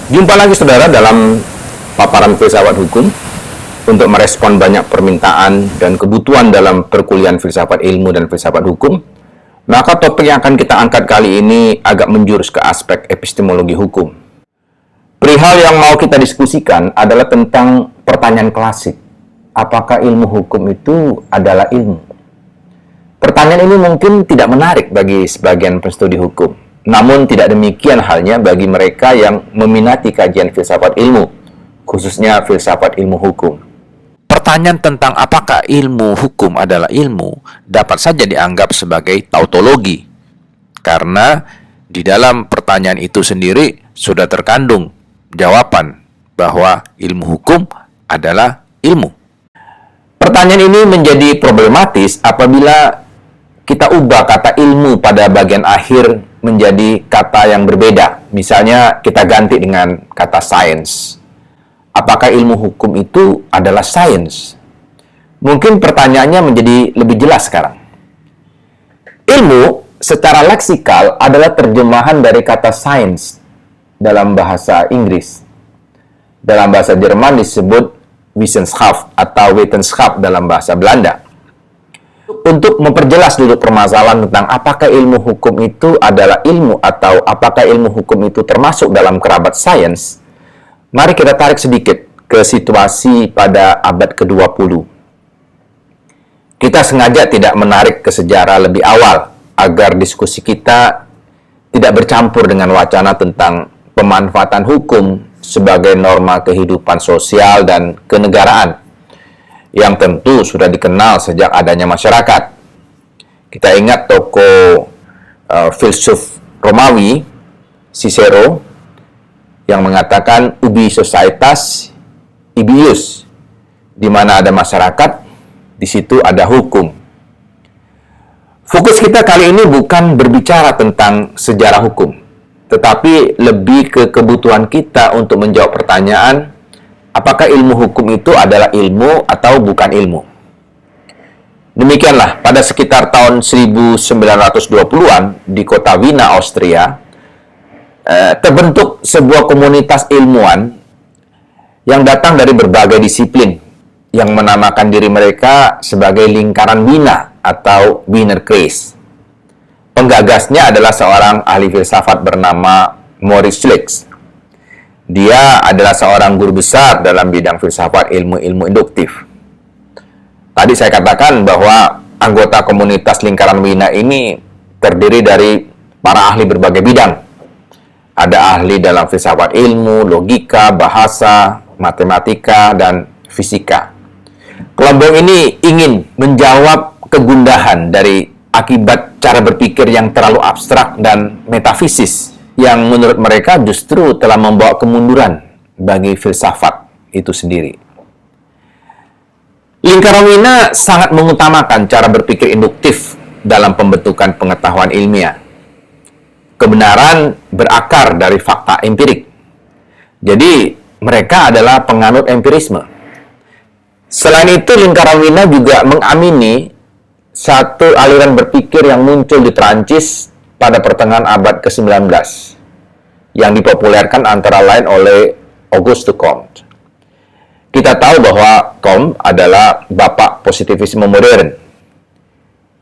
Jumpa lagi saudara dalam paparan filsafat hukum untuk merespon banyak permintaan dan kebutuhan dalam perkuliahan filsafat ilmu dan filsafat hukum. Maka topik yang akan kita angkat kali ini agak menjurus ke aspek epistemologi hukum. Perihal yang mau kita diskusikan adalah tentang pertanyaan klasik. Apakah ilmu hukum itu adalah ilmu? Pertanyaan ini mungkin tidak menarik bagi sebagian penstudi hukum. Namun tidak demikian halnya bagi mereka yang meminati kajian filsafat ilmu, khususnya filsafat ilmu hukum. Pertanyaan tentang apakah ilmu hukum adalah ilmu dapat saja dianggap sebagai tautologi, karena di dalam pertanyaan itu sendiri sudah terkandung jawaban bahwa ilmu hukum adalah ilmu. Pertanyaan ini menjadi problematis apabila kita ubah kata ilmu pada bagian akhir menjadi kata yang berbeda. Misalnya kita ganti dengan kata science. Apakah ilmu hukum itu adalah sains? Mungkin pertanyaannya menjadi lebih jelas sekarang. Ilmu secara leksikal adalah terjemahan dari kata science dalam bahasa Inggris. Dalam bahasa Jerman disebut Wissenschaft atau Wetenschap dalam bahasa Belanda. Untuk memperjelas dulu permasalahan tentang apakah ilmu hukum itu adalah ilmu atau apakah ilmu hukum itu termasuk dalam kerabat sains, mari kita tarik sedikit ke situasi pada abad ke-20. Kita sengaja tidak menarik ke sejarah lebih awal agar diskusi kita tidak bercampur dengan wacana tentang pemanfaatan hukum sebagai norma kehidupan sosial dan kenegaraan yang tentu sudah dikenal sejak adanya masyarakat. Kita ingat tokoh filsuf Romawi, Cicero, yang mengatakan ubi societas ibius, di mana ada masyarakat, di situ ada hukum. Fokus kita kali ini bukan berbicara tentang sejarah hukum, tetapi lebih ke kebutuhan kita untuk menjawab pertanyaan, apakah ilmu hukum itu adalah ilmu atau bukan ilmu? Demikianlah, pada sekitar tahun 1920-an di kota Wina, Austria, terbentuk sebuah komunitas ilmuwan yang datang dari berbagai disiplin yang menamakan diri mereka sebagai lingkaran Wina atau Wiener Kreis. Penggagasnya adalah seorang ahli filsafat bernama Maurice Schleck. Dia adalah seorang guru besar dalam bidang filsafat ilmu-ilmu induktif. Tadi saya katakan bahwa anggota komunitas lingkaran Wina ini terdiri dari para ahli berbagai bidang. Ada ahli dalam filsafat ilmu, logika, bahasa, matematika, dan fisika. Kelompok ini ingin menjawab kegundahan dari akibat cara berpikir yang terlalu abstrak dan metafisis yang menurut mereka justru telah membawa kemunduran bagi filsafat itu sendiri. Lingkaran Wina sangat mengutamakan cara berpikir induktif dalam pembentukan pengetahuan ilmiah. Kebenaran berakar dari fakta empirik. Jadi, mereka adalah penganut empirisme. Selain itu, lingkaran Wina juga mengamini satu aliran berpikir yang muncul di Perancis pada pertengahan abad ke-19 yang dipopulerkan antara lain oleh Auguste Comte. Kita tahu bahwa Comte adalah bapak positivisme modern.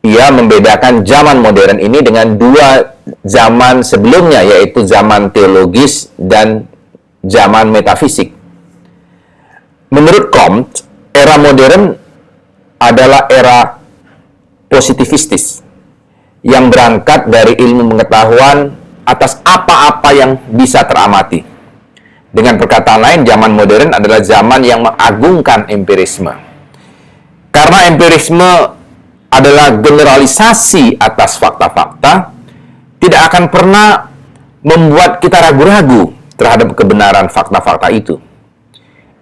Ia membedakan zaman modern ini dengan dua zaman sebelumnya, yaitu zaman teologis dan zaman metafisik. Menurut Comte, era modern adalah era positivistis yang berangkat dari ilmu pengetahuan atas apa-apa yang bisa teramati. Dengan perkataan lain, zaman modern adalah zaman yang mengagungkan empirisme. Karena empirisme adalah generalisasi atas fakta-fakta, tidak akan pernah membuat kita ragu-ragu terhadap kebenaran fakta-fakta itu.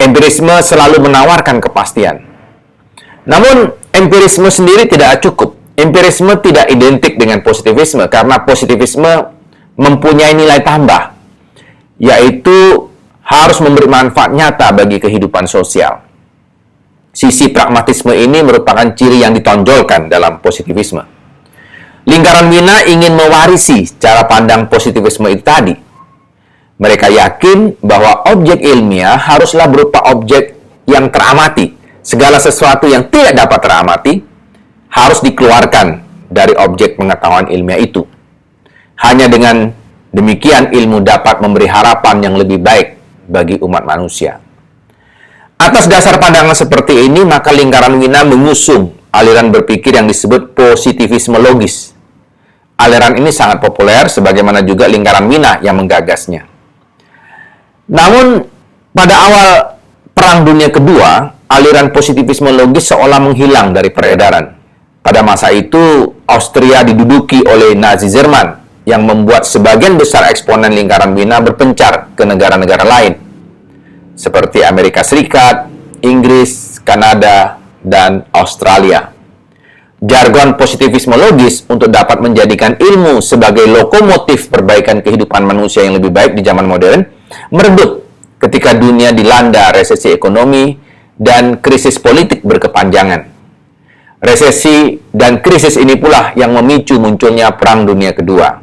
Empirisme selalu menawarkan kepastian. Namun, empirisme sendiri tidak cukup. Empirisme tidak identik dengan positivisme, karena positivisme mempunyai nilai tambah, yaitu harus memberi manfaat nyata bagi kehidupan sosial. Sisi pragmatisme ini merupakan ciri yang ditonjolkan dalam positivisme. Lingkaran Wina ingin mewarisi cara pandang positivisme itu tadi. Mereka yakin bahwa objek ilmiah haruslah berupa objek yang teramati. Segala sesuatu yang tidak dapat teramati harus dikeluarkan dari objek pengetahuan ilmiah itu. Hanya dengan demikian ilmu dapat memberi harapan yang lebih baik bagi umat manusia. Atas dasar pandangan seperti ini, maka lingkaran Wina mengusung aliran berpikir yang disebut positivisme logis. Aliran ini sangat populer, sebagaimana juga lingkaran Wina yang menggagasnya. Namun, pada awal Perang Dunia Kedua, aliran positivisme logis seolah menghilang dari peredaran. Pada masa itu, Austria diduduki oleh Nazi Jerman, yang membuat sebagian besar eksponen lingkaran Wina berpencar ke negara-negara lain, seperti Amerika Serikat, Inggris, Kanada, dan Australia. Jargon positivisme logis untuk dapat menjadikan ilmu sebagai lokomotif perbaikan kehidupan manusia yang lebih baik di zaman modern meredup ketika dunia dilanda resesi ekonomi dan krisis politik berkepanjangan. Resesi dan krisis ini pula yang memicu munculnya Perang Dunia Kedua.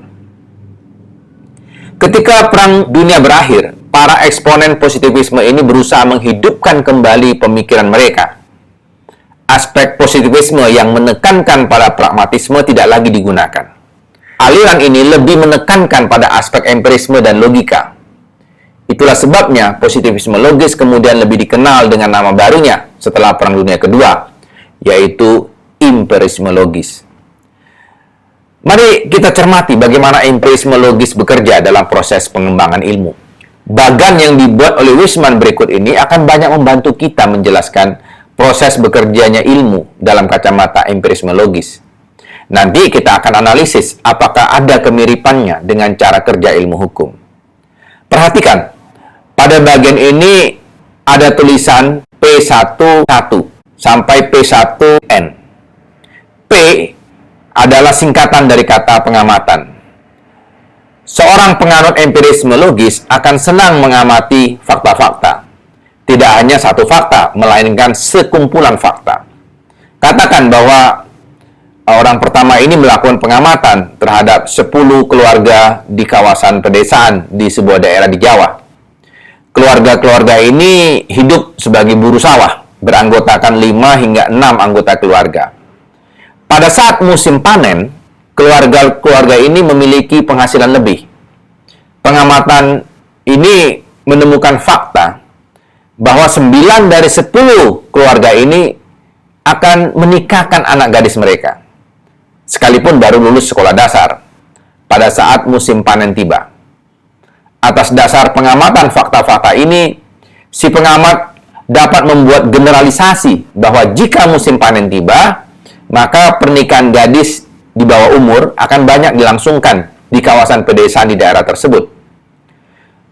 Ketika Perang Dunia berakhir, para eksponen positivisme ini berusaha menghidupkan kembali pemikiran mereka. Aspek positivisme yang menekankan pada pragmatisme tidak lagi digunakan. Aliran ini lebih menekankan pada aspek empirisme dan logika. Itulah sebabnya positivisme logis kemudian lebih dikenal dengan nama barunya setelah Perang Dunia Kedua, yaitu empirisme logis. Mari kita cermati bagaimana empirisme logis bekerja dalam proses pengembangan ilmu. Bagan yang dibuat oleh Weismann berikut ini akan banyak membantu kita menjelaskan proses bekerjanya ilmu dalam kacamata empirisme logis. Nanti kita akan analisis apakah ada kemiripannya dengan cara kerja ilmu hukum. Perhatikan, pada bagian ini ada tulisan P11 sampai P1N. P adalah singkatan dari kata pengamatan. Seorang penganut empirisme logis akan senang mengamati fakta-fakta. Tidak hanya satu fakta, melainkan sekumpulan fakta. Katakan bahwa orang pertama ini melakukan pengamatan terhadap 10 keluarga di kawasan pedesaan di sebuah daerah di Jawa. Keluarga-keluarga ini hidup sebagai buruh sawah, beranggotakan 5 hingga 6 anggota keluarga. Pada saat musim panen, keluarga-keluarga ini memiliki penghasilan lebih. Pengamatan ini menemukan fakta bahwa 9 dari 10 keluarga ini akan menikahkan anak gadis mereka, sekalipun baru lulus sekolah dasar, pada saat musim panen tiba. Atas dasar pengamatan fakta-fakta ini, si pengamat dapat membuat generalisasi bahwa jika musim panen tiba, maka pernikahan gadis di bawah umur akan banyak dilangsungkan di kawasan pedesaan di daerah tersebut.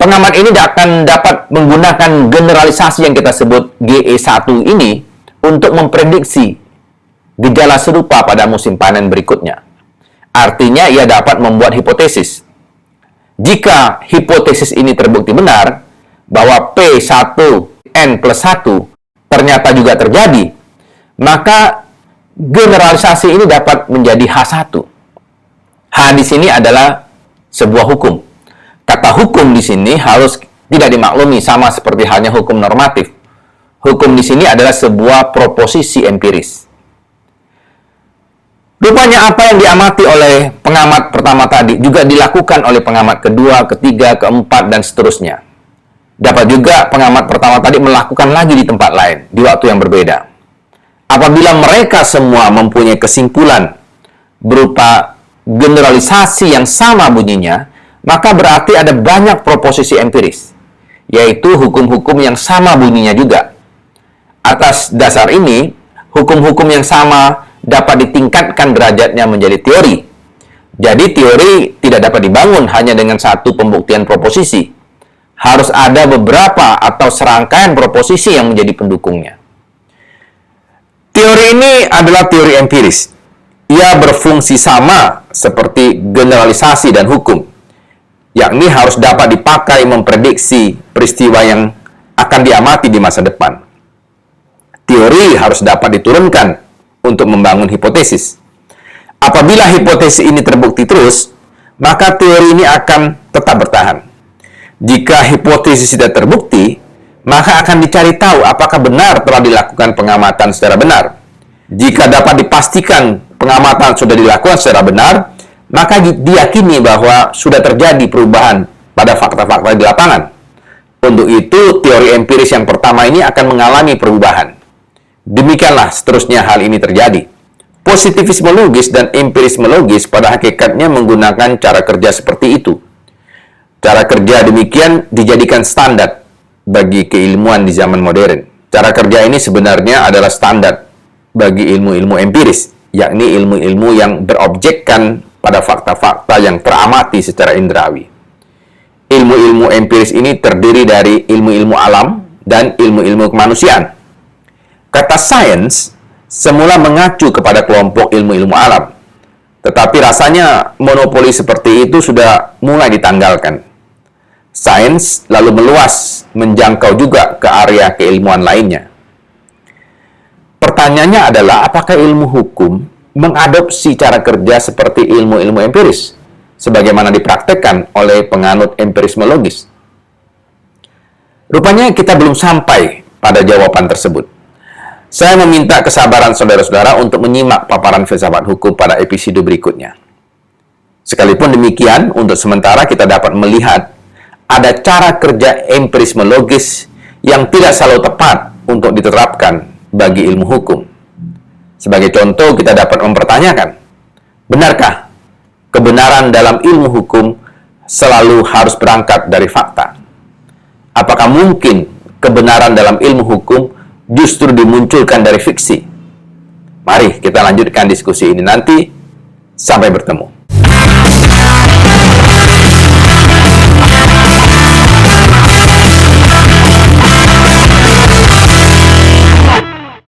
Pengamat ini akan dapat menggunakan generalisasi yang kita sebut GE1 ini untuk memprediksi gejala serupa pada musim panen berikutnya. Artinya, ia dapat membuat hipotesis. Jika hipotesis ini terbukti benar, bahwa P1N+1 ternyata juga terjadi, maka generalisasi ini dapat menjadi H1. H di sini adalah sebuah hukum. Kata hukum di sini harus tidak dimaklumi sama seperti halnya hukum normatif. Hukum di sini adalah sebuah proposisi empiris. Rupanya apa yang diamati oleh pengamat pertama tadi juga dilakukan oleh pengamat kedua, ketiga, keempat, dan seterusnya. Dapat juga pengamat pertama tadi melakukan lagi di tempat lain, di waktu yang berbeda. Apabila mereka semua mempunyai kesimpulan berupa generalisasi yang sama bunyinya, maka berarti ada banyak proposisi empiris, yaitu hukum-hukum yang sama bunyinya juga. Atas dasar ini, hukum-hukum yang sama dapat ditingkatkan derajatnya menjadi teori. Jadi teori tidak dapat dibangun hanya dengan satu pembuktian proposisi. Harus ada beberapa atau serangkaian proposisi yang menjadi pendukungnya. Teori ini adalah teori empiris. Ia berfungsi sama seperti generalisasi dan hukum, yakni harus dapat dipakai memprediksi peristiwa yang akan diamati di masa depan. Teori harus dapat diturunkan untuk membangun hipotesis. Apabila hipotesis ini terbukti terus, maka teori ini akan tetap bertahan. Jika hipotesis tidak terbukti, maka akan dicari tahu apakah benar telah dilakukan pengamatan secara benar. Jika dapat dipastikan pengamatan sudah dilakukan secara benar, maka diyakini bahwa sudah terjadi perubahan pada fakta-fakta di lapangan. Untuk itu, teori empiris yang pertama ini akan mengalami perubahan. Demikianlah seterusnya hal ini terjadi. Positivisme logis dan empirisme logis pada hakikatnya menggunakan cara kerja seperti itu. Cara kerja demikian dijadikan standar bagi keilmuan di zaman modern. Cara kerja ini sebenarnya adalah standar bagi ilmu-ilmu empiris, yakni ilmu-ilmu yang berobjekkan pada fakta-fakta yang teramati secara indrawi. Ilmu-ilmu empiris ini terdiri dari ilmu-ilmu alam dan ilmu-ilmu kemanusiaan. Kata sains semula mengacu kepada kelompok ilmu-ilmu alam, tetapi rasanya monopoli seperti itu sudah mulai ditanggalkan. Sains lalu meluas, menjangkau juga ke area keilmuan lainnya. Pertanyaannya adalah, apakah ilmu hukum mengadopsi cara kerja seperti ilmu-ilmu empiris, sebagaimana dipraktekkan oleh penganut empirisme logis? Rupanya kita belum sampai pada jawaban tersebut. Saya meminta kesabaran saudara-saudara untuk menyimak paparan filsafat hukum pada episode berikutnya. Sekalipun demikian, untuk sementara kita dapat melihat ada cara kerja empirisme logis yang tidak selalu tepat untuk diterapkan bagi ilmu hukum. Sebagai contoh, kita dapat mempertanyakan, benarkah kebenaran dalam ilmu hukum selalu harus berangkat dari fakta? Apakah mungkin kebenaran dalam ilmu hukum justru dimunculkan dari fiksi? Mari kita lanjutkan diskusi ini nanti. Sampai bertemu.